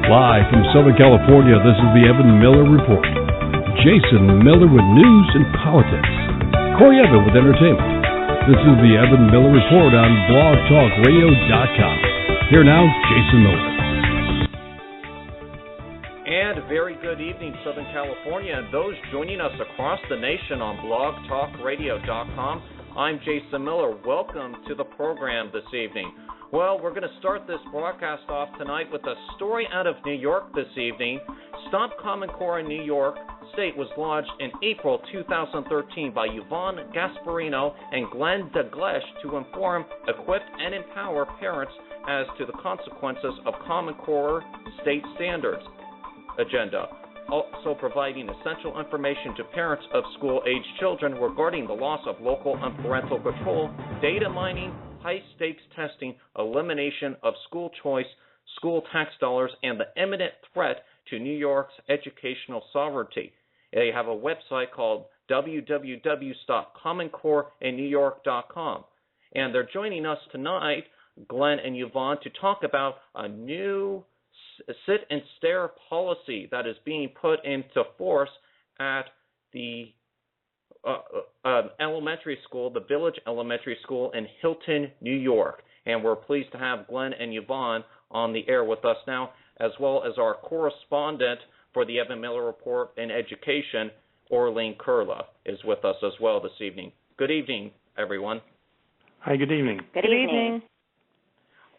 Live from Southern California, this is the Evan Miller Report. Jason Miller with news and politics. Corey Evan with entertainment. This is the Evan Miller Report on blogtalkradio.com. Here now, Jason Miller. And a very good evening, Southern California, and those joining us across the nation on blogtalkradio.com. I'm Jason Miller. Welcome to the program this evening. Well, we're going to start this broadcast off tonight with a story out of New York this evening. Stop Common Core in New York State was launched in April 2013 by Yvonne Gasperino and Glen Dalgleish to inform, equip, and empower parents as to the consequences of Common Core state standards agenda. Also providing essential information to parents of school-age children regarding the loss of local and parental control, data mining, high-stakes testing, elimination of school choice, school tax dollars, and the imminent threat to New York's educational sovereignty. They have a website called www.commoncoreinnewyork.com. And they're joining us tonight, Glen and Yvonne, to talk about a new sit and stare policy that is being put into force at the elementary school, the Village Elementary School in Hilton, New York. And we're pleased to have Glen and Yvonne on the air with us now, as well as our correspondent for the Evan Miller Report in Education, Orleen Kurla, is with us as well this evening. Good evening, everyone. Hi, good evening. Good evening.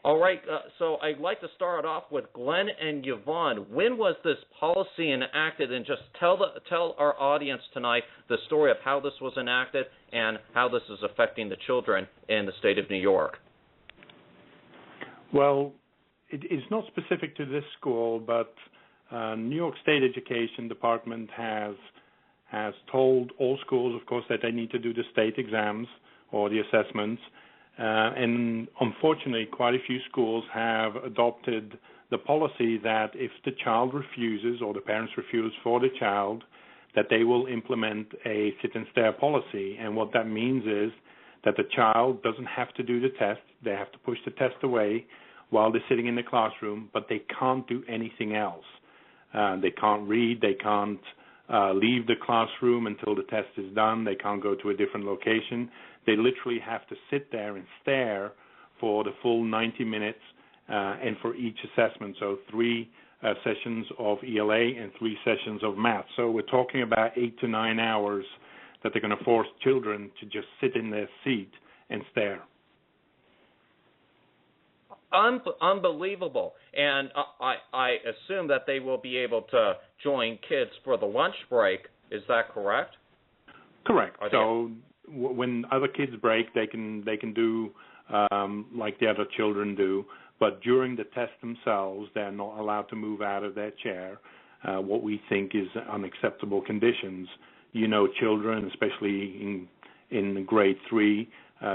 All right, so I'd like to start off with Glen and Yvonne. When was this policy enacted? And just tell our audience tonight the story of how this was enacted and how this is affecting the children in the state of New York. Well, it is not specific to this school, but New York State Education Department has told all schools, of course, that they need to do the state exams or the assessments. And unfortunately, quite a few schools have adopted the policy that if the child refuses or the parents refuse for the child, that they will implement a sit and stare policy. And what that means is that the child doesn't have to do the test. They have to push the test away while they're sitting in the classroom, but they can't do anything else. They can't read. They can't leave the classroom until the test is done. They can't go to a different location. They literally have to sit there and stare for the full 90 minutes and for each assessment. So 3 sessions of ELA and 3 sessions of math. So we're talking about 8 to 9 hours that they're going to force children to just sit in their seat and stare. Unbelievable. And I assume that they will be able to join kids for the lunch break. Is that correct? Correct. So when other kids break, they can do like the other children do. But during the test themselves, they're not allowed to move out of their chair, what we think is unacceptable conditions. You know, children, especially in grade 3,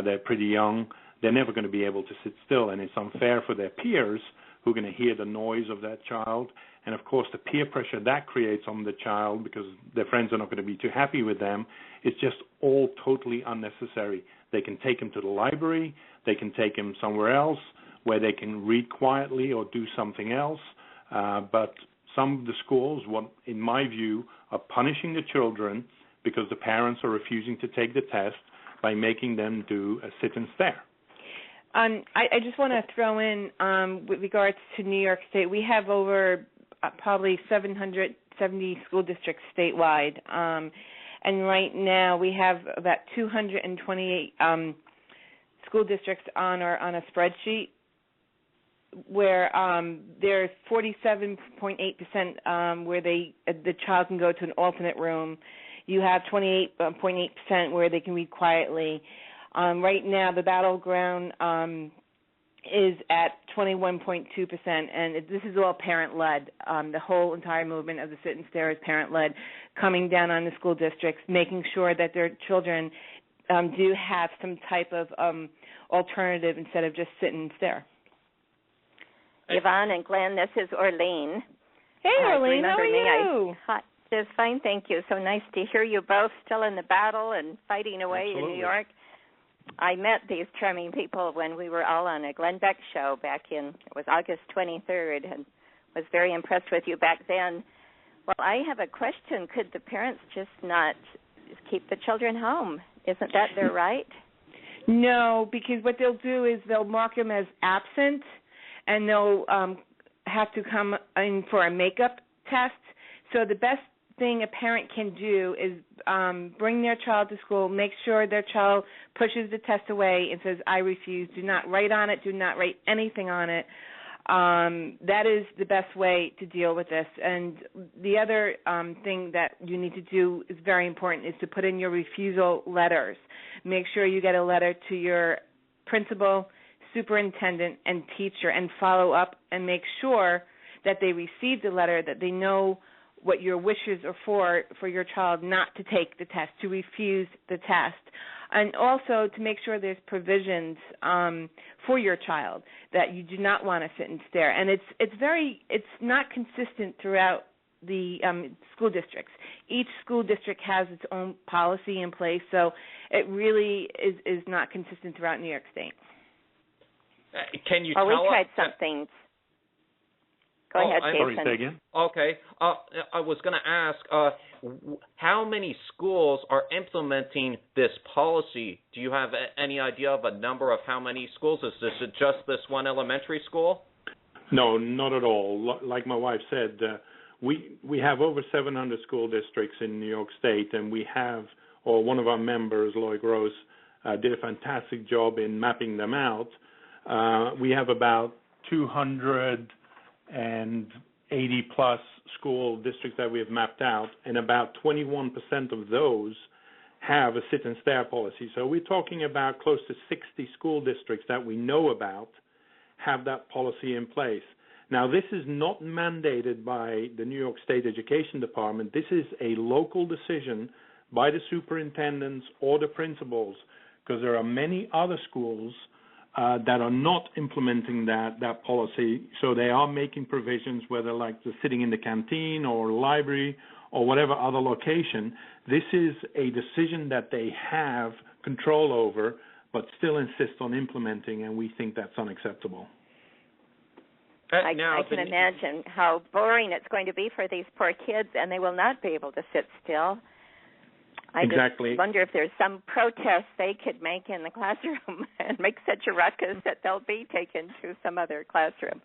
they're pretty young. They're never going to be able to sit still, and it's unfair for their peers who are going to hear the noise of that child. And, of course, the peer pressure that creates on the child because their friends are not going to be too happy with them is just all totally unnecessary. They can take him to the library. They can take him somewhere else where they can read quietly or do something else. But some of the schools, in my view, are punishing the children because the parents are refusing to take the test by making them do a sit and stare. I just want to throw in, with regards to New York State, we have over probably 770 school districts statewide. And right now we have about 228 school districts on a spreadsheet where there's 47.8% where the child can go to an alternate room. You have 28.8% where they can read quietly. Right now, the battleground is at 21.2%, and this is all parent-led. The whole entire movement of the sit and stare is parent-led, coming down on the school districts, making sure that their children do have some type of alternative instead of just sit and stare. Yvonne and Glen, this is Orleen. Hey, Orleen, how are you? Hi, just fine, thank you. So nice to hear you both still in the battle and fighting away Absolutely. in New York. I met these charming people when we were all on a Glenn Beck show back in, it was August 23rd, and was very impressed with you back then. Well, I have a question. Could the parents just not keep the children home? Isn't that their right? No, because what they'll do is they'll mark them as absent, and they'll have to come in for a makeup test. So the best thing a parent can do is bring their child to school, make sure their child pushes the test away and says, I refuse. Do not write on it. Do not write anything on it. That is the best way to deal with this. And the other thing that you need to do is very important, is to put in your refusal letters. Make sure you get a letter to your principal, superintendent, and teacher, and follow up and make sure that they receive the letter, that they know what your wishes are for your child not to take the test, to refuse the test. And also to make sure there's provisions for your child, that you do not want to sit and stare. And it's not consistent throughout the school districts. Each school district has its own policy in place, so it really is not consistent throughout New York State. Can you tell us? We tried something. Go ahead, Jason. Sorry, say again. Okay. I was going to ask, how many schools are implementing this policy? Do you have any idea of a number of how many schools? Is it just this one elementary school? No, not at all. Like my wife said, we have over 700 school districts in New York State, and one of our members, Lloyd Gross, did a fantastic job in mapping them out. We have about 280-plus school districts that we have mapped out, and about 21% of those have a sit-and-stare policy. So we're talking about close to 60 school districts that we know about have that policy in place. Now, this is not mandated by the New York State Education Department. This is a local decision by the superintendents or the principals, because there are many other schools that are not implementing that policy. So they are making provisions, whether like the sitting in the canteen or library or whatever other location. This is a decision that they have control over, but still insist on implementing, and we think that's unacceptable. I can imagine how boring it's going to be for these poor kids, and they will not be able to sit still. I just wonder if there's some protest they could make in the classroom and make such a ruckus that they'll be taken to some other classroom.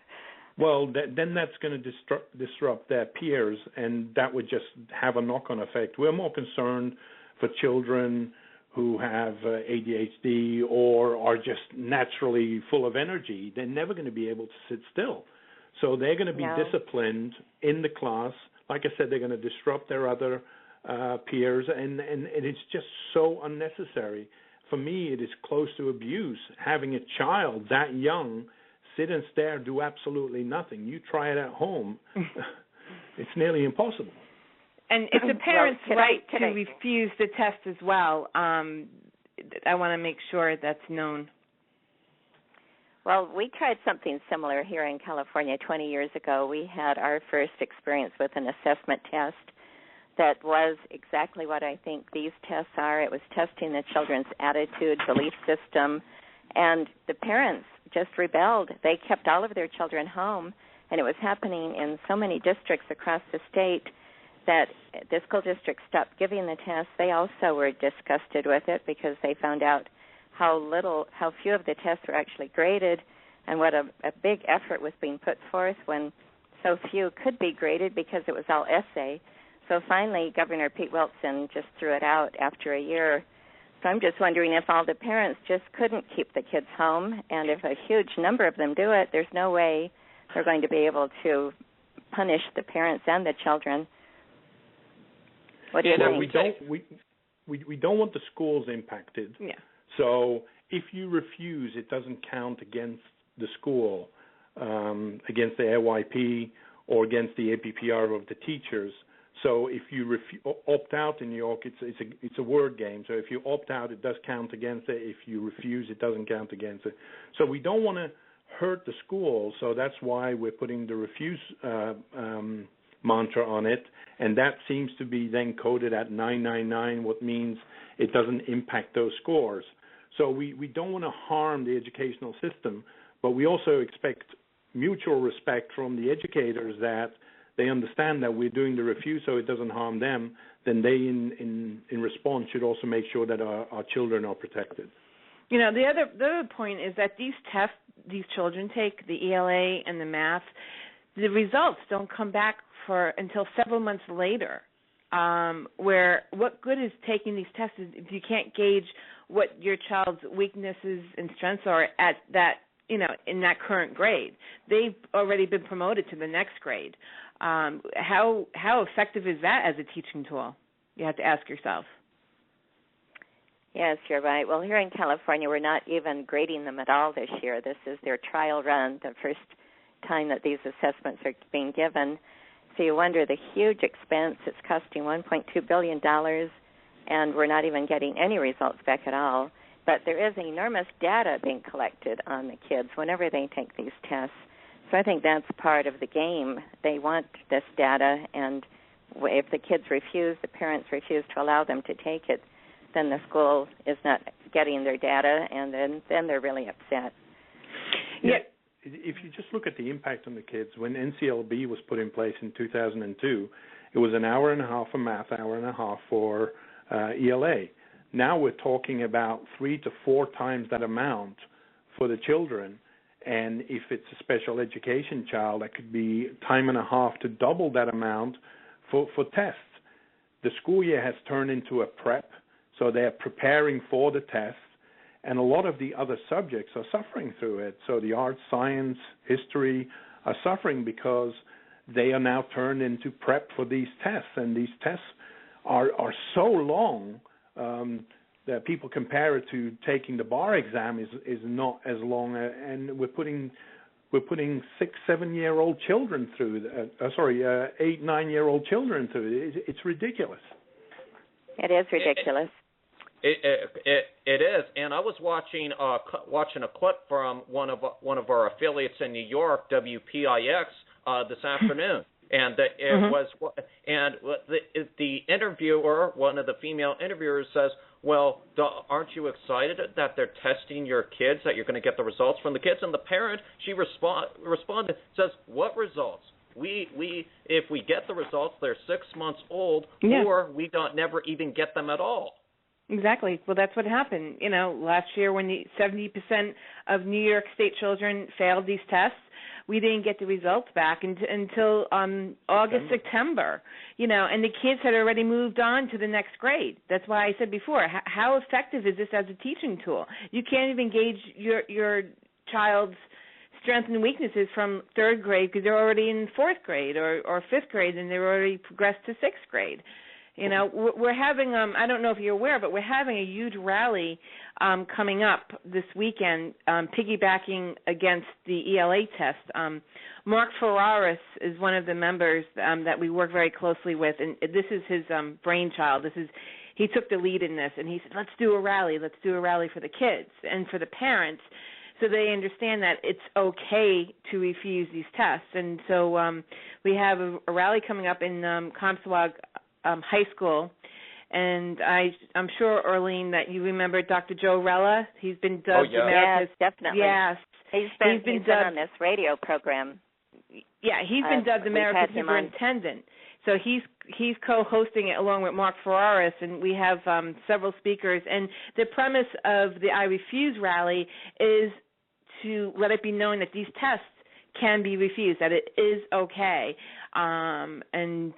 Well, then that's going to disrupt their peers, and that would just have a knock-on effect. We're more concerned for children who have ADHD or are just naturally full of energy. They're never going to be able to sit still. So they're going to be disciplined in the class. Like I said, they're going to disrupt their other peers, and it's just so unnecessary. For me, it is close to abuse. Having a child that young sit and stare, do absolutely nothing. You try it at home. It's nearly impossible. And it's a parent's right to refuse the test as well. I want to make sure that's known. Well, we tried something similar here in California 20 years ago. We had our first experience with an assessment test that was exactly what I think these tests are. It was testing the children's attitude, belief system, and the parents just rebelled. They kept all of their children home, and it was happening in so many districts across the state that the school district stopped giving the test. They also were disgusted with it because they found out how few of the tests were actually graded, and what a big effort was being put forth when so few could be graded because it was all essay. So finally, Governor Pete Wilson just threw it out after a year. So I'm just wondering if all the parents just couldn't keep the kids home, and if a huge number of them do it, there's no way they're going to be able to punish the parents and the children. What do you think? We don't want the schools impacted. Yeah. So if you refuse, it doesn't count against the school, against the AYP or against the APPR of the teachers. So if you opt out in New York, it's a word game. So if you opt out, it does count against it. If you refuse, it doesn't count against it. So we don't want to hurt the school. So that's why we're putting the refuse mantra on it, and that seems to be then coded at 999, what means it doesn't impact those scores. So we don't want to harm the educational system, but we also expect mutual respect from the educators that they understand that we're doing the review so it doesn't harm them, then they, in response, should also make sure that our children are protected. You know, the other point is that these tests these children take, the ELA and the math, the results don't come back until several months later. Where what good is taking these tests if you can't gauge what your child's weaknesses and strengths are at that, you know, in that current grade? They've already been promoted to the next grade. How effective is that as a teaching tool? You have to ask yourself. Yes, you're right. Well, here in California, we're not even grading them at all this year. This is their trial run, the first time that these assessments are being given. So you wonder the huge expense. It's costing $1.2 billion, and we're not even getting any results back at all. But there is enormous data being collected on the kids whenever they take these tests. So I think that's part of the game. They want this data, and if the kids refuse, the parents refuse to allow them to take it, then the school is not getting their data, and then they're really upset. Yeah. If you just look at the impact on the kids, when NCLB was put in place in 2002, it was an hour and a half for math, hour and a half for ELA. Now we're talking about 3 to 4 times that amount for the children, and if it's a special education child, that could be time and a half to double that amount for tests. The school year has turned into a prep, so they're preparing for the tests, and a lot of the other subjects are suffering through it. So the arts, science, history are suffering because they are now turned into prep for these tests, and these tests are so long that people compare it to taking the bar exam is not as long, and we're putting 6-7-year-old children through 8-9-year-old children through it. It's ridiculous. It is ridiculous. It is, and I was watching a clip from one of our affiliates in New York, WPIX, this afternoon, and the interviewer, one of the female interviewers, says, "Well, aren't you excited that they're testing your kids, that you're going to get the results from the kids?" And the parent, she responded, says, "What results? We if we get the results, they're 6 months old, or we never even get them at all." Exactly. Well, that's what happened. You know, last year when 70% of New York State children failed these tests, we didn't get the results back until August, September. You know, and the kids had already moved on to the next grade. That's why I said before, how effective is this as a teaching tool? You can't even gauge your child's strengths and weaknesses from third grade because they're already in fourth grade or fifth grade, and they're already progressed to sixth grade. You know, we're having, I don't know if you're aware, but we're having a huge rally coming up this weekend, piggybacking against the ELA test. Mark Ferraris is one of the members that we work very closely with, and this is his brainchild. He took the lead in this, and he said, let's do a rally for the kids and for the parents, so they understand that it's okay to refuse these tests. And so we have a rally coming up in Comstock High School, and I'm sure, Arlene, that you remember Dr. Joe Rella. He's been dubbed America's... Yes, definitely. Yes. He's been dubbed on this radio program. Yeah, he's been dubbed America's Superintendent. So he's co-hosting it along with Mark Ferraris, and we have several speakers. And the premise of the I Refuse rally is to let it be known that these tests can be refused, that it is okay, and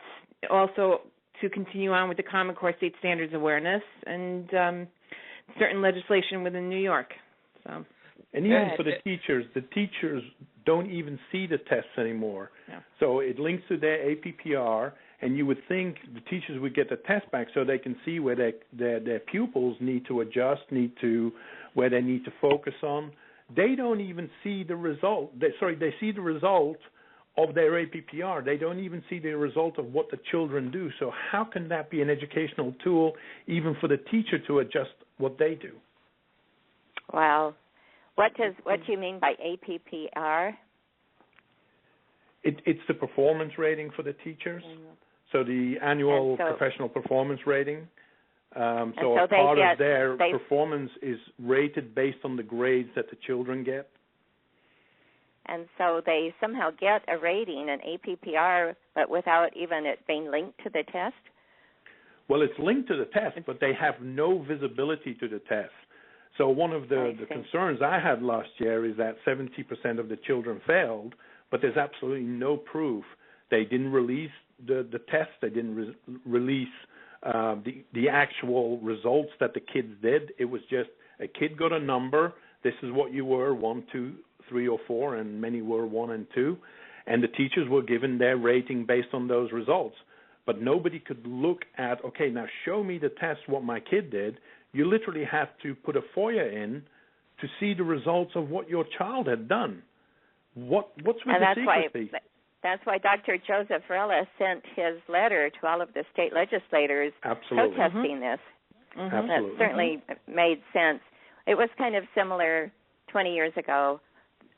also to continue on with the Common Core State Standards awareness and certain legislation within New York. So. And even for the teachers don't even see the tests anymore. Yeah. So it links to their APPR, and you would think the teachers would get the test back so they can see where their pupils need to adjust, where they need to focus on. They don't even see the result. They see the result of their APPR. They don't even see the result of what the children do. So how can that be an educational tool even for the teacher to adjust what they do? Wow. What do you mean by APPR? It's the performance rating for the teachers. So the annual professional performance rating. So a part of their performance is rated based on the grades that the children get. And so they somehow get a rating, an APPR, but without even it being linked to the test? Well, it's linked to the test, but they have no visibility to the test. So one of the concerns I had last year is that 70% of the children failed, but there's absolutely no proof. They didn't release the test. They didn't release the actual results that the kids did. It was just a kid got a number. This is what you were, 1, 2, 3, or 4, and many were 1 and 2. And the teachers were given their rating based on those results. But nobody could look at, okay, now show me the test, what my kid did. You literally have to put a FOIA in to see the results of what your child had done. What's with the secrecy? That's why Dr. Joseph Rella sent his letter to all of the state legislators protesting this. Absolutely. That certainly made sense. It was kind of similar 20 years ago.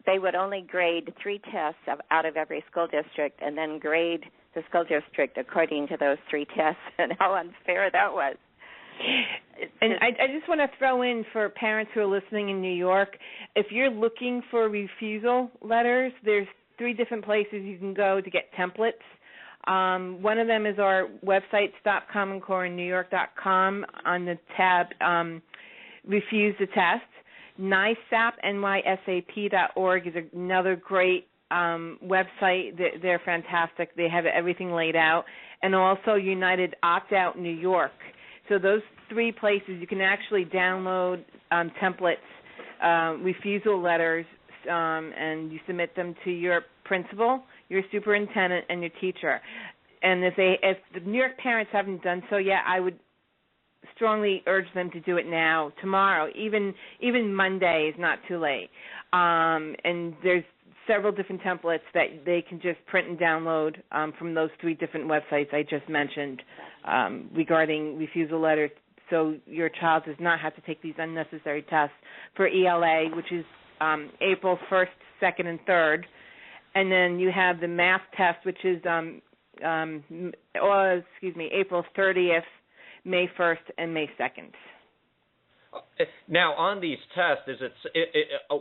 They would only grade 3 tests out of every school district and then grade the school district according to those 3 tests, and how unfair that was. And I just want to throw in for parents who are listening in New York, if you're looking for refusal letters, there's 3 different places you can go to get templates. One of them is our website, StopCommonCoreInNewYork.com, on the tab Refuse the Test. NYSAP, nysap.org is another great website. They're fantastic. They have everything laid out. And also United Opt-out New York. So those 3 places you can actually download templates, refusal letters, and you submit them to your principal, your superintendent, and your teacher. And if the New York parents haven't done so yet, I would strongly urge them to do it now, tomorrow, even Monday is not too late. And there's several different templates that they can just print and download from those 3 different websites I just mentioned regarding refusal letters, so your child does not have to take these unnecessary tests for ELA, which is April 1st, 2nd, and 3rd. And then you have the math test, which is April 30th, May 1st, and May 2nd. Now, on these tests,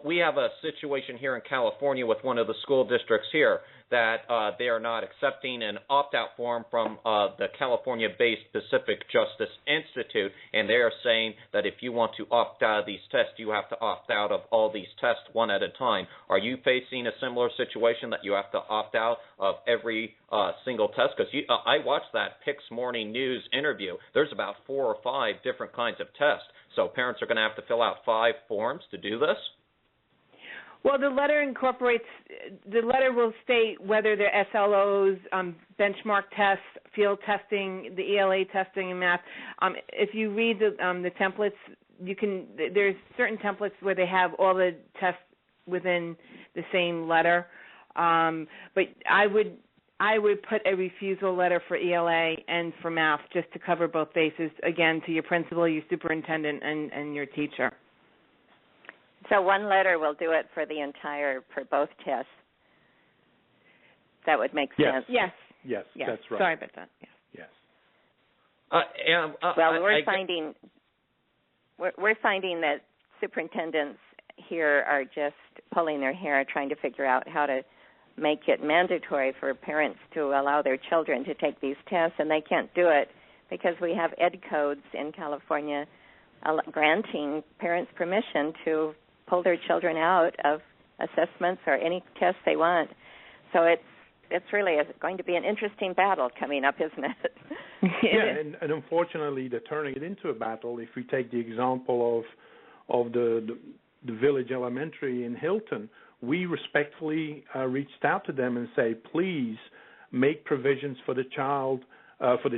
we have a situation here in California with one of the school districts here that they are not accepting an opt-out form from the California-based Pacific Justice Institute, and they are saying that if you want to opt out of these tests, you have to opt out of all these tests one at a time. Are you facing a similar situation that you have to opt out of every single test? Because I watched that Pix Morning News interview. There's about 4 or 5 different kinds of tests. So parents are going to have to fill out 5 forms to do this? Well, the letter will state whether they're SLOs, benchmark tests, field testing, the ELA testing, and math. If you read the templates, there's certain templates where they have all the tests within the same letter. But I would put a refusal letter for ELA and for math just to cover both bases, again, to your principal, your superintendent, and your teacher. So one letter will do it for both tests. That would make sense. Yes, that's right. Sorry about that. Yes. We're finding that superintendents here are just pulling their hair trying to figure out how to make it mandatory for parents to allow their children to take these tests, and they can't do it because we have ed codes in California granting parents permission to pull their children out of assessments or any tests they want. So it's really going to be an interesting battle coming up, isn't it? Yeah, and unfortunately they're turning it into a battle. If we take the example of the Village Elementary in Hilton, we respectfully reached out to them and say, please make provisions for the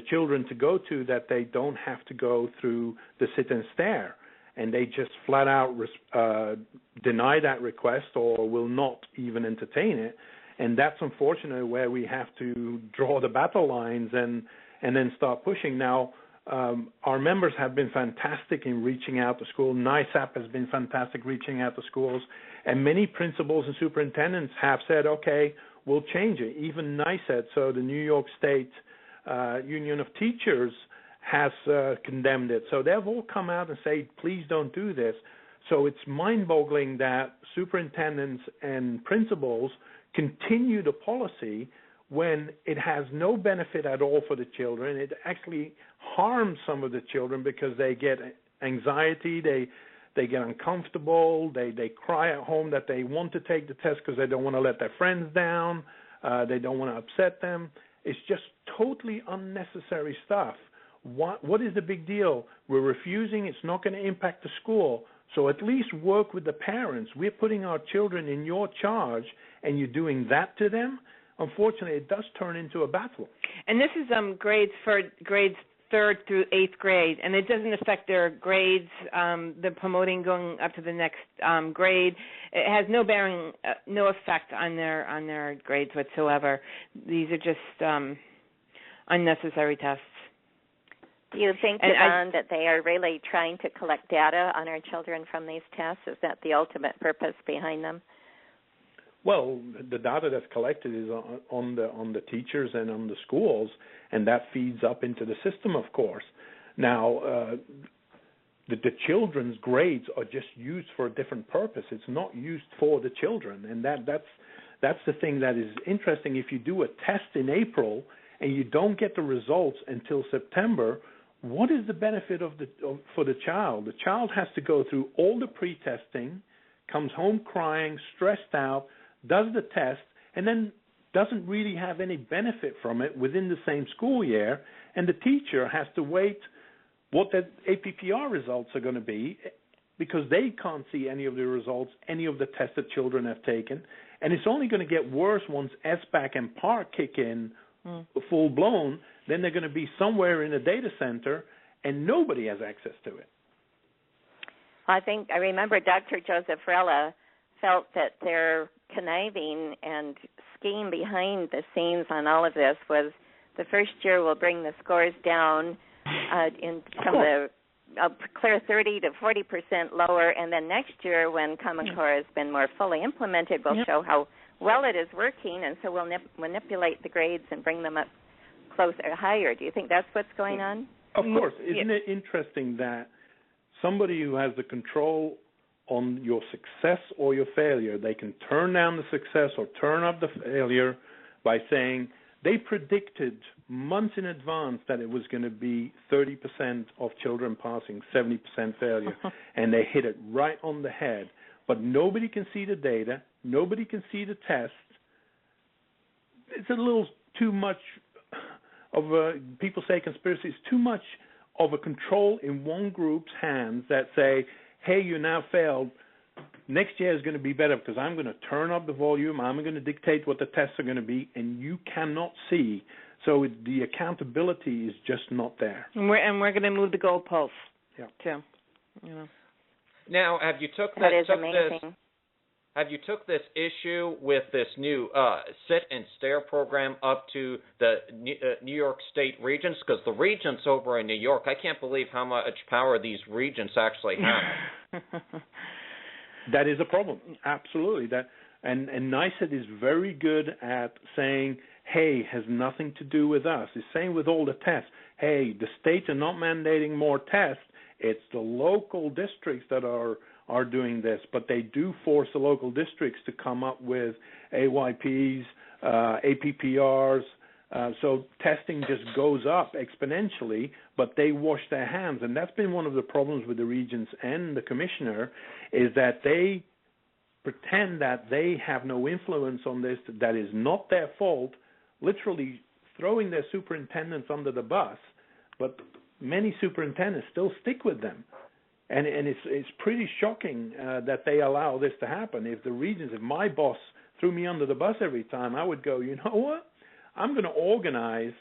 children to go to that they don't have to go through the sit and stare. And they just flat out deny that request or will not even entertain it. And that's unfortunately where we have to draw the battle lines and then start pushing. Now, our members have been fantastic in reaching out to schools. NYSAP has been fantastic reaching out to schools. And many principals and superintendents have said, okay, we'll change it. Even NYSET, so the New York State Union of Teachers, has condemned it. So they've all come out and said, please don't do this. So it's mind-boggling that superintendents and principals continue the policy when it has no benefit at all for the children. It actually harms some of the children because they get anxiety, they get uncomfortable, they cry at home that they want to take the test because they don't want to let their friends down, they don't want to upset them. It's just totally unnecessary stuff. What is the big deal? We're refusing. It's not going to impact the school. So at least work with the parents. We're putting our children in your charge, and you're doing that to them. Unfortunately, it does turn into a battle. And this is grades 3rd through 8th grade, and it doesn't affect their grades, the promoting going up to the next grade. It has no bearing, no effect on their grades whatsoever. These are just unnecessary tests. Do you think, Yvonne, that they are really trying to collect data on our children from these tests? Is that the ultimate purpose behind them? Well, the data that's collected is on the teachers and on the schools, and that feeds up into the system, of course. Now, the children's grades are just used for a different purpose. It's not used for the children, and that's the thing that is interesting. If you do a test in April and you don't get the results until September, what is the benefit for the child? The child has to go through all the pre-testing, comes home crying, stressed out, does the test, and then doesn't really have any benefit from it within the same school year, and the teacher has to wait what the APPR results are going to be because they can't see any of the results, any of the tests that children have taken, and it's only going to get worse once SBAC and PARC kick in full-blown. Then they're going to be somewhere in a data center, and nobody has access to it. I remember Dr. Joseph Rella felt that their conniving and scheme behind the scenes on all of this was the first year will bring the scores down from the clear 30 to 40% lower, and then next year when Common Core has been more fully implemented, we'll show how well it is working, and so we'll manipulate the grades and bring them up closer, higher. Do you think that's what's going on? Of course. Isn't it interesting that somebody who has the control on your success or your failure, they can turn down the success or turn up the failure by saying they predicted months in advance that it was going to be 30% of children passing, 70% failure, and they hit it right on the head. But nobody can see the data. Nobody can see the test. It's a little too much of a, people say conspiracy, it's too much of a control in one group's hands that say, hey, you now failed. Next year is going to be better because I'm going to turn up the volume. I'm going to dictate what the tests are going to be, and you cannot see. So the accountability is just not there. And we're going to move the goalposts too. Now, have you took this issue with this new sit and stare program up to the New York State regents? Because the regents over in New York, I can't believe how much power these regents actually have. That is a problem, absolutely. And NYSET is very good at saying, hey, has nothing to do with us. It's saying with all the tests, hey, the states are not mandating more tests. It's the local districts that are doing this, but they do force the local districts to come up with AYPs, APPRs. So testing just goes up exponentially, but they wash their hands. And that's been one of the problems with the regents and the commissioner, is that they pretend that they have no influence on this, that is not their fault, literally throwing their superintendents under the bus, but many superintendents still stick with them. And it's pretty shocking that they allow this to happen. If my boss threw me under the bus every time, I would go, you know what? I'm going to organize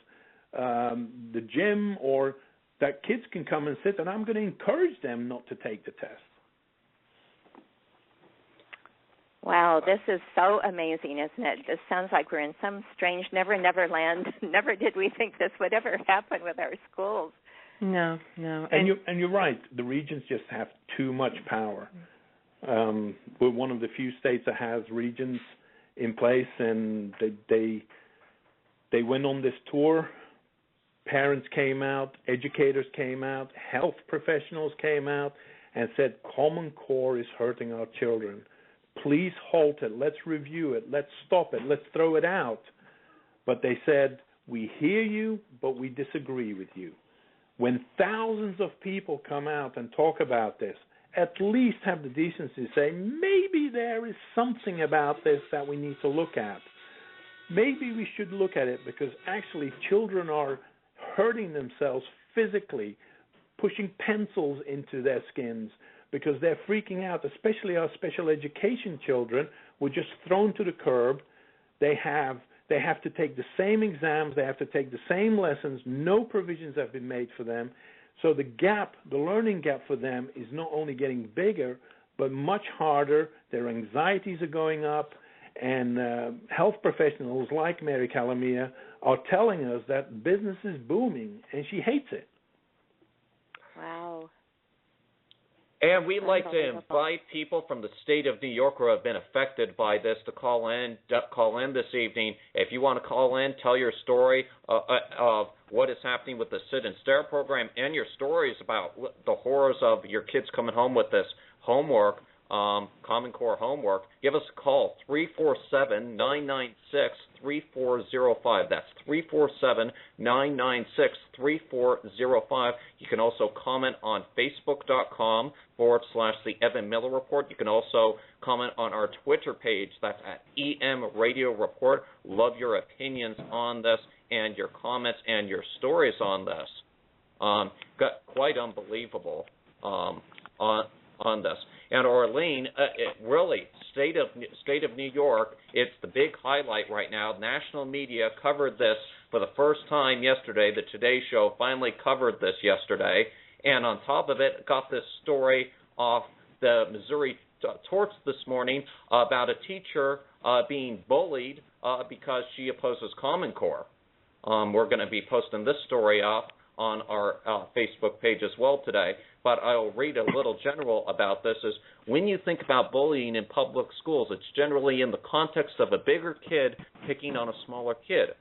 the gym or that kids can come and sit, and I'm going to encourage them not to take the test. Wow, this is so amazing, isn't it? This sounds like we're in some strange never land. Never did we think this would ever happen with our schools. No. And you're right. The regents just have too much power. We're one of the few states that has regents in place, and they went on this tour. Parents came out, educators came out, health professionals came out, and said, Common Core is hurting our children. Please halt it. Let's review it. Let's stop it. Let's throw it out. But they said, we hear you, but we disagree with you. When thousands of people come out and talk about this, at least have the decency to say, maybe there is something about this that we need to look at. Maybe we should look at it because actually children are hurting themselves physically, pushing pencils into their skins because they're freaking out, especially our special education children were just thrown to the curb. They have to take the same exams. They have to take the same lessons. No provisions have been made for them. So the learning gap for them is not only getting bigger, but much harder. Their anxieties are going up. And health professionals like Mary Calamia are telling us that business is booming, and she hates it. Wow. And we'd like to invite people from the state of New York who have been affected by this to call in this evening. If you want to call in, tell your story of what is happening with the Sit and Stare program and your stories about the horrors of your kids coming home with this homework, Common Core homework, give us a call, 347-996-3405. That's 347-996-3405. You can also comment on Facebook.com/The Evan Miller Report. You can also comment on our Twitter page. That's at EM Radio Report. Love your opinions on this and your comments and your stories on this. Quite unbelievable on this. And Orlean, really, state of New York, it's the big highlight right now. National media covered this for the first time yesterday. The Today Show finally covered this yesterday. And on top of it, got this story off the Missouri Torch this morning about a teacher being bullied because she opposes Common Core. We're going to be posting this story up on our Facebook page as well today. But I'll read a little general about this. Is when you think about bullying in public schools, it's generally in the context of a bigger kid picking on a smaller kid.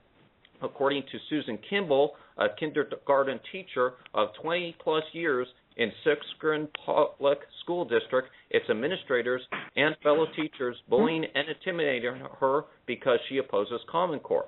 According to Susan Kimball, a kindergarten teacher of 20-plus years in Sixgren Public School District, its administrators and fellow teachers bullying and intimidating her because she opposes Common Core.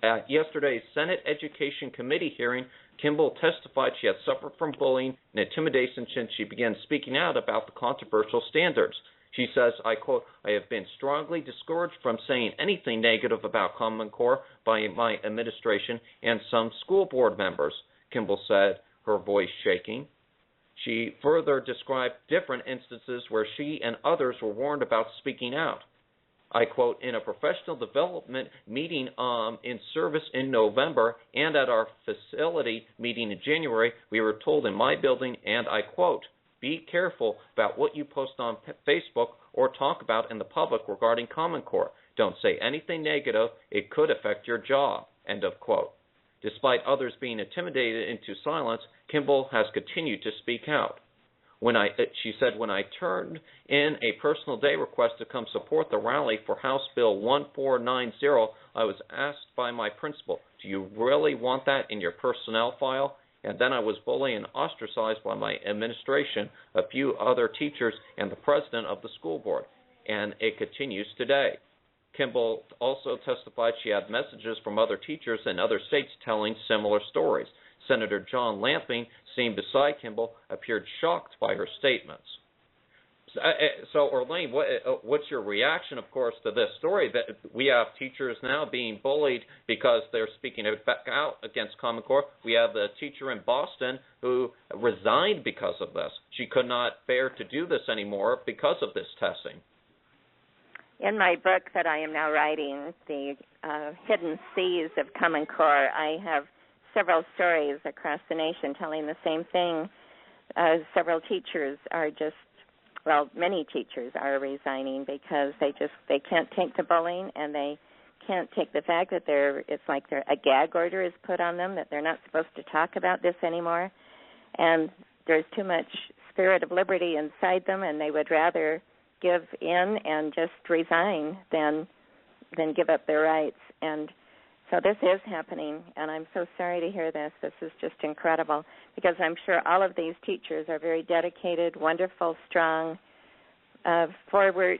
At yesterday's Senate Education Committee hearing, Kimball testified she had suffered from bullying and intimidation since she began speaking out about the controversial standards. She says, I quote, I have been strongly discouraged from saying anything negative about Common Core by my administration and some school board members, Kimball said, her voice shaking. She further described different instances where she and others were warned about speaking out. I quote, in a professional development meeting in service in November and at our facility meeting in January, we were told in my building, and I quote, be careful about what you post on Facebook or talk about in the public regarding Common Core. Don't say anything negative. It could affect your job, end of quote. Despite others being intimidated into silence, Kimball has continued to speak out. She said, when I turned in a personal day request to come support the rally for House Bill 1490, I was asked by my principal, do you really want that in your personnel file? And then I was bullied and ostracized by my administration, a few other teachers, and the president of the school board. And it continues today. Kimball also testified she had messages from other teachers in other states telling similar stories. Senator John Lamping, seen beside Kimball, appeared shocked by her statements. So, Orlean, what's your reaction, of course, to this story that we have teachers now being bullied because they're speaking out against Common Core? We have the teacher in Boston who resigned because of this. She could not bear to do this anymore because of this testing. In my book that I am now writing, The Hidden Seas of Common Core, I have several stories across the nation telling the same thing. Several teachers are many teachers are resigning because they can't take the bullying, and they can't take the fact that it's like a gag order is put on them, that they're not supposed to talk about this anymore, and there's too much spirit of liberty inside them, and they would rather give in and just resign than give up their rights. And So this is happening, and I'm so sorry to hear this. This is just incredible, because I'm sure all of these teachers are very dedicated, wonderful, strong, forward,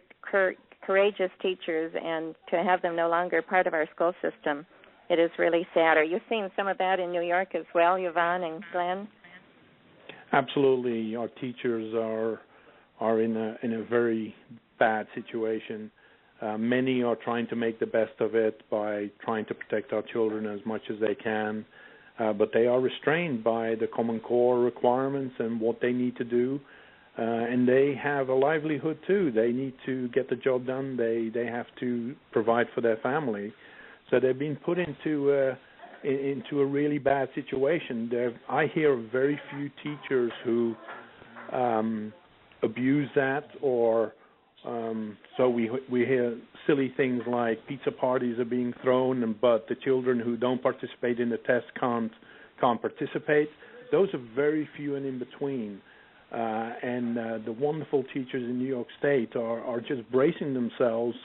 courageous teachers, and to have them no longer part of our school system, it is really sad. Are you seeing some of that in New York as well, Yvonne and Glenn? Absolutely. Our teachers are in a very bad situation. Many are trying to make the best of it by trying to protect our children as much as they can, but they are restrained by the Common Core requirements and what they need to do, and they have a livelihood too. They need to get the job done. They have to provide for their family, so they've been put into a really bad situation. I hear of very few teachers who abuse that, or so we hear silly things like pizza parties are being thrown, but the children who don't participate in the test can't participate. Those are very few and in between. And the wonderful teachers in New York State are just bracing themselves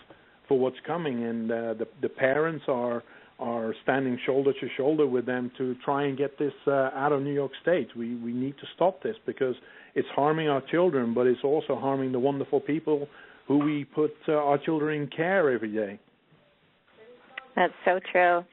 for what's coming, and the parents are standing shoulder to shoulder with them to try and get this out of New York State. We need to stop this, because it's harming our children, but it's also harming the wonderful people who we put our children in care every day. That's so true.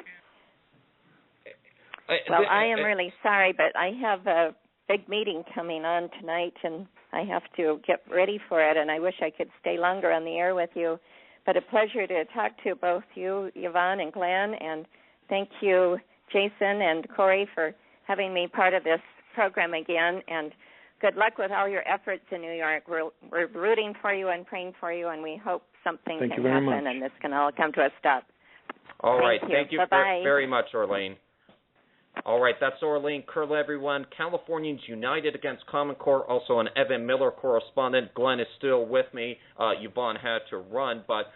Well, I am really sorry, but I have a big meeting coming on tonight, and I have to get ready for it, and I wish I could stay longer on the air with you. But a pleasure to talk to both you, Yvonne and Glenn, and thank you, Jason and Corey, for having me part of this program again, and good luck with all your efforts in New York. We're rooting for you and praying for you, and we hope something can happen and this can all come to a stop. All right. Thank you Bye-bye. very much, Orlene. All right, that's Orlene Curl, everyone. Californians United Against Common Core, also an Evan Miller correspondent. Glenn is still with me. Yvonne had to run. But,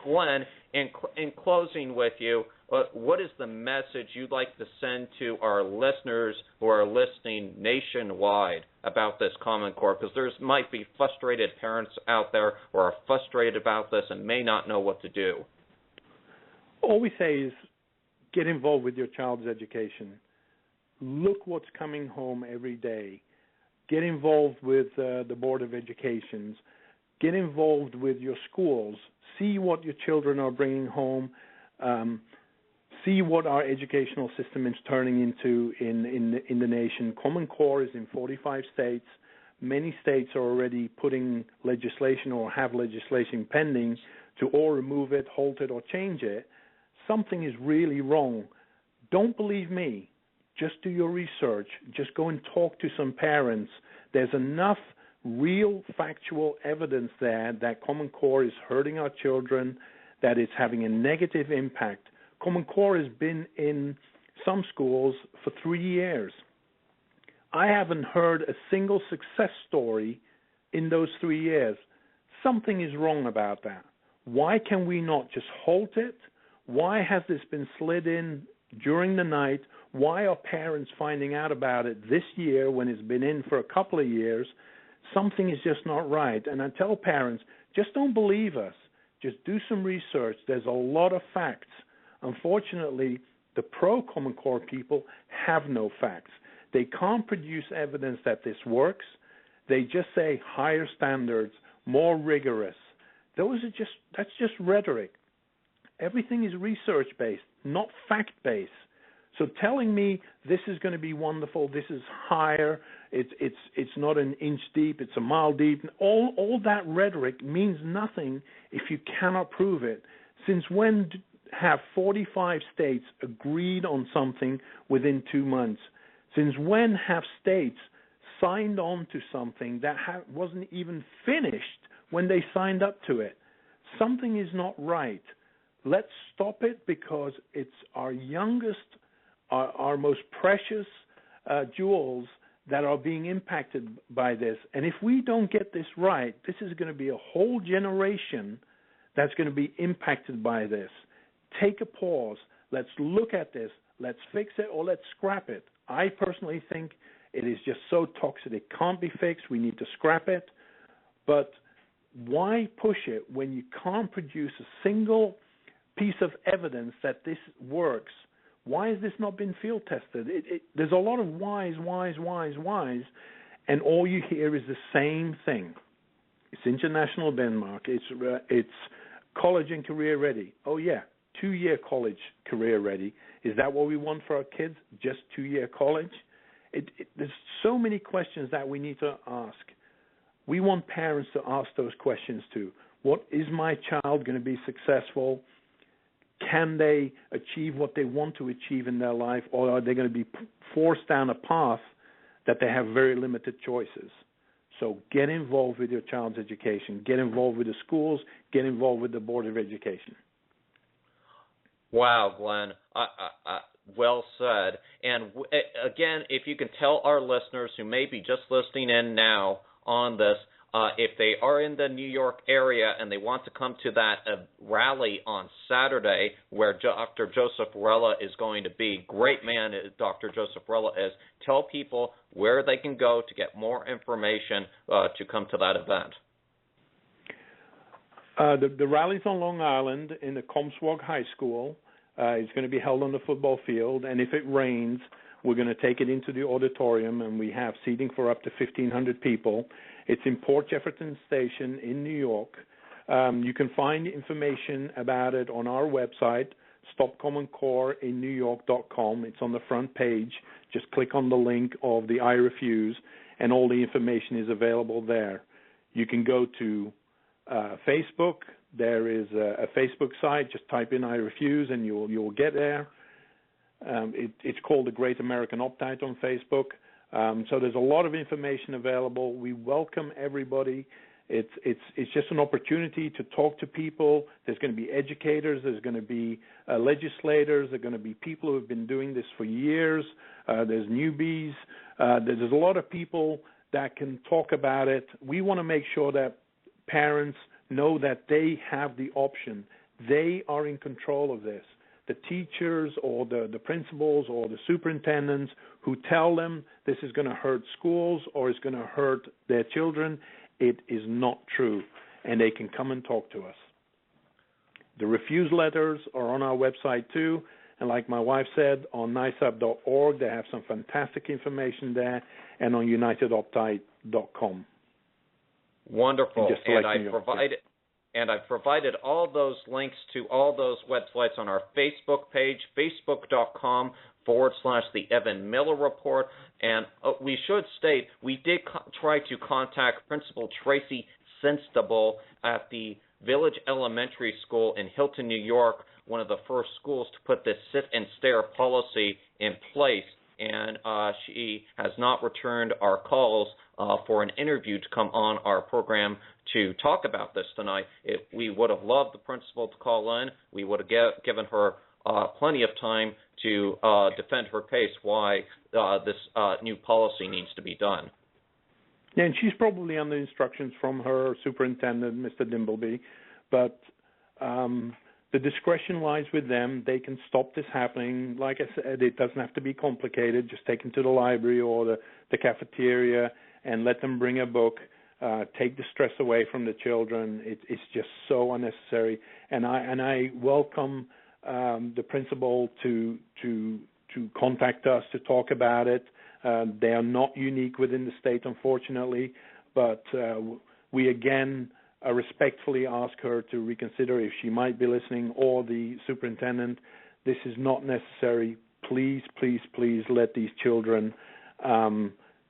Glenn, in closing with you, what is the message you'd like to send to our listeners who are listening nationwide about this Common Core? Because there might be frustrated parents out there who are frustrated about this and may not know what to do. All we say is, get involved with your child's education. Look what's coming home every day. Get involved with the Board of Educations. Get involved with your schools. See what your children are bringing home. See what our educational system is turning into in the nation. Common Core is in 45 states. Many states are already putting legislation or have legislation pending to or remove it, halt it, or change it. Something is really wrong. Don't believe me. Just do your research. Just go and talk to some parents. There's enough real factual evidence there that Common Core is hurting our children, that it's having a negative impact. Common Core has been in some schools for 3 years. I haven't heard a single success story in those 3 years. Something is wrong about that. Why can we not just halt it? Why has this been slid in during the night? Why are parents finding out about it this year when it's been in for a couple of years? Something is just not right. And I tell parents, just don't believe us. Just do some research. There's a lot of facts. Unfortunately, the pro-Common Core people have no facts. They can't produce evidence that this works. They just say higher standards, more rigorous. That's just rhetoric. Everything is research-based, not fact-based. So telling me this is going to be wonderful, this is higher, it's not an inch deep, it's a mile deep, all that rhetoric means nothing if you cannot prove it. Since when have 45 states agreed on something within 2 months? Since when have states signed on to something that wasn't even finished when they signed up to it? Something is not right. Let's stop it, because it's our youngest, our most precious jewels that are being impacted by this. And if we don't get this right, this is going to be a whole generation that's going to be impacted by this. Take a pause. Let's look at this. Let's fix it, or let's scrap it. I personally think it is just so toxic it can't be fixed. We need to scrap it. But why push it when you can't produce a single piece of evidence that this works. Why has this not been field tested? There's a lot of whys, and all you hear is the same thing. It's international Denmark. It's college and career ready. Oh, yeah, 2-year college career ready. Is that what we want for our kids, just 2-year college? There's so many questions that we need to ask. We want parents to ask those questions too. What is my child going to be successful? Can they achieve what they want to achieve in their life, or are they going to be forced down a path that they have very limited choices? So get involved with your child's education. Get involved with the schools. Get involved with the Board of Education. Wow, Glenn. Well said. And again, if you can tell our listeners who may be just listening in now on this, if they are in the New York area and they want to come to that rally on Saturday where Dr. Joseph Varela is going to be, great man Dr. Joseph Varela is, tell people where they can go to get more information to come to that event. The rally's on Long Island in the Comstock High School. It's going to be held on the football field, and if it rains, we're going to take it into the auditorium, and we have seating for up to 1,500 people. It's in Port Jefferson Station in New York. You can find information about it on our website, stopcommoncoreinNewYork.com. It's on the front page. Just click on the link of the I Refuse, and all the information is available there. You can go to Facebook. There is a Facebook site. Just type in I Refuse, and you'll get there. It's called the Great American Opt-out on Facebook. So there's a lot of information available. We welcome everybody. It's just an opportunity to talk to people. There's going to be educators. There's going to be legislators. There are going to be people who have been doing this for years. There's newbies. There's a lot of people that can talk about it. We want to make sure that parents know that they have the option. They are in control of this. The teachers or the principals or the superintendents who tell them this is going to hurt schools or is going to hurt their children, it is not true, and they can come and talk to us. The refuse letters are on our website too, and like my wife said, on niceup.org, they have some fantastic information there, and on unitedoptite.com. Wonderful, and I've provided all those links to all those websites on our Facebook page, facebook.com/The Evan Miller Report. And we should state, we did try to contact Principal Tracy Senstable at the Village Elementary School in Hilton, New York, one of the first schools to put this sit and stare policy in place. And she has not returned our calls for an interview to come on our program to talk about this tonight. We would have loved the principal to call in. We would have given her plenty of time to defend her case why this new policy needs to be done. Yeah, and she's probably under instructions from her superintendent, Mr. Dimbleby, but the discretion lies with them. They can stop this happening. Like I said, it doesn't have to be complicated. Just take them to the library or the cafeteria and let them bring a book. Take the stress away from the children. It's just so unnecessary. And I welcome the principal to contact us to talk about it. They are not unique within the state, unfortunately, but we again respectfully ask her to reconsider if she might be listening, or the superintendent. This is not necessary. Please, please, please let these children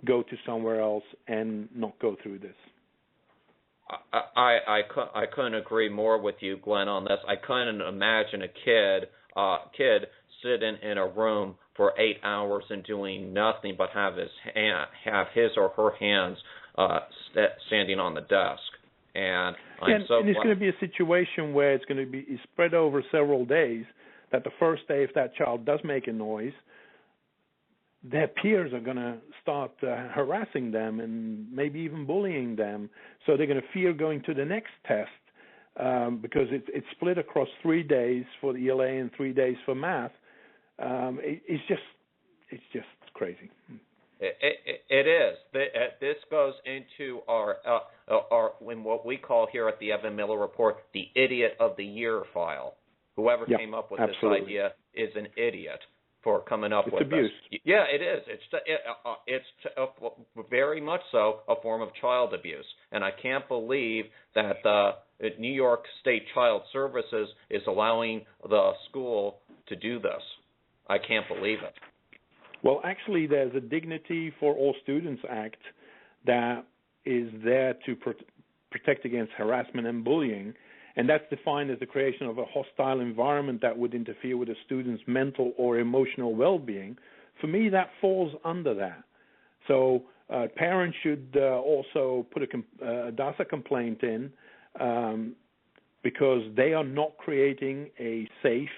go to somewhere else and not go through this. I couldn't agree more with you, Glenn, on this. I couldn't imagine a kid sitting in a room for 8 hours and doing nothing but have his or her hands standing on the desk. And it's going to be a situation where it's going to be spread over several days, that the first day, if that child does make a noise, their peers are going to start harassing them and maybe even bullying them. So they're going to fear going to the next test because it's split across 3 days for the ELA and 3 days for math. It's just crazy. It is. This goes into our in what we call here at the Evan Miller Report, the Idiot of the Year file. Whoever came up with this idea is an idiot for coming up with abuse. this. Yeah, it is. It's very much so a form of child abuse, and I can't believe that the New York State Child Services is allowing the school to do this. I can't believe it. Well, actually, there's a Dignity for All Students Act that is there to protect against harassment and bullying, and that's defined as the creation of a hostile environment that would interfere with a student's mental or emotional well-being. For me, that falls under that. So parents should also put a DASA complaint in because they are not creating a safe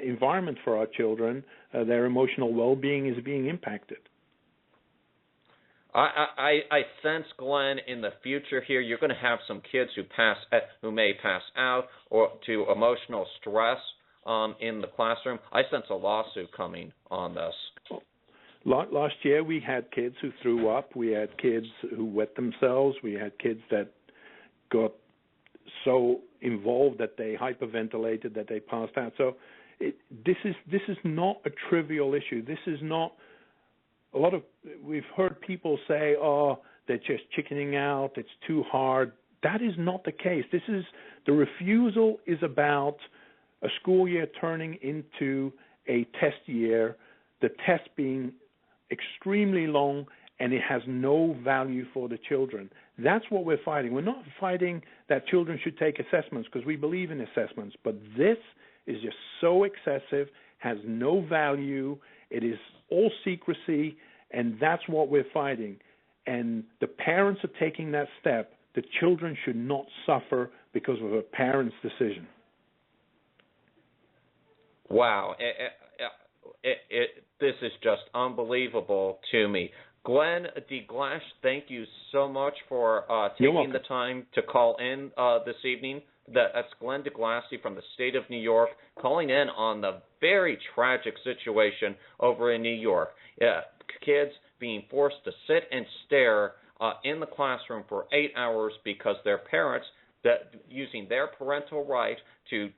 environment for our children. Their emotional well-being is being impacted. I sense, Glenn, in the future here, you're going to have some kids who may pass out or to emotional stress in the classroom. I sense a lawsuit coming on this. Last year, we had kids who threw up. We had kids who wet themselves. We had kids that got so involved that they hyperventilated, that they passed out. So this is not a trivial issue. This is not. We've heard people say, oh, they're just chickening out, it's too hard. That is not the case. The refusal is about a school year turning into a test year, the test being extremely long, and it has no value for the children. That's what we're fighting. We're not fighting that children should take assessments because we believe in assessments, but this is just so excessive, has no value. It is all secrecy, and that's what we're fighting. And the parents are taking that step. The children should not suffer because of a parent's decision. Wow. This is just unbelievable to me. Glen Dalgleish, thank you so much for taking the time to call in this evening. That's Glen Dalgleish from the state of New York calling in on the very tragic situation over in New York. Kids being forced to sit and stare in the classroom for 8 hours because their parents, using their parental right to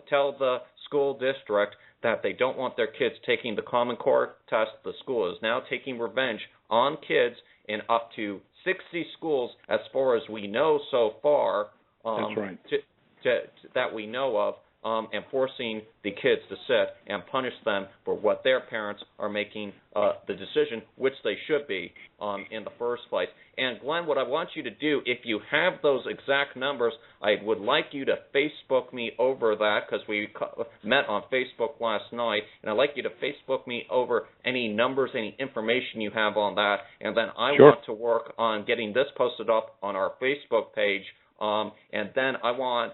tell the school district that they don't want their kids taking the Common Core test. The school is now taking revenge on kids in up to 60 schools as far as we know so far. That's right. That we know of, and forcing the kids to sit and punish them for what their parents are making the decision, which they should be in the first place. And Glenn, what I want you to do, if you have those exact numbers, I would like you to Facebook me over that because we met on Facebook last night, and I'd like you to Facebook me over any numbers, any information you have on that, and then I want to work on getting this posted up on our Facebook page, and then I want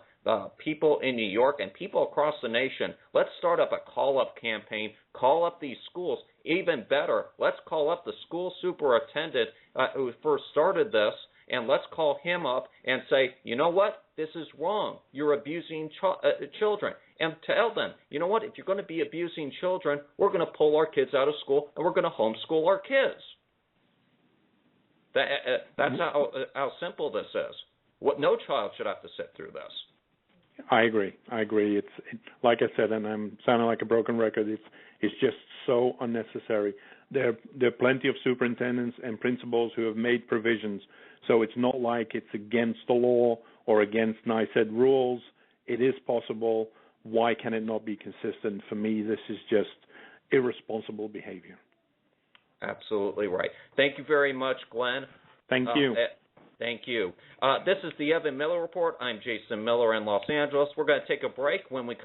people in New York and people across the nation, let's start up a call-up campaign, call up these schools. Even better, let's call up the school superintendent who first started this, and let's call him up and say, you know what, this is wrong. You're abusing children. And tell them, you know what, if you're going to be abusing children, we're going to pull our kids out of school and we're going to homeschool our kids. That's how simple this is. No child should have to sit through this. I agree. It's like I said, and I'm sounding like a broken record. It's just so unnecessary. There are plenty of superintendents and principals who have made provisions, so it's not like it's against the law or against NICEAD rules. It is possible. Why can it not be consistent? For me, this is just irresponsible behavior. Absolutely right. Thank you very much, Glenn. Thank you. Thank you. This is the Evan Miller Report. I'm Jason Miller in Los Angeles. We're going to take a break. When we come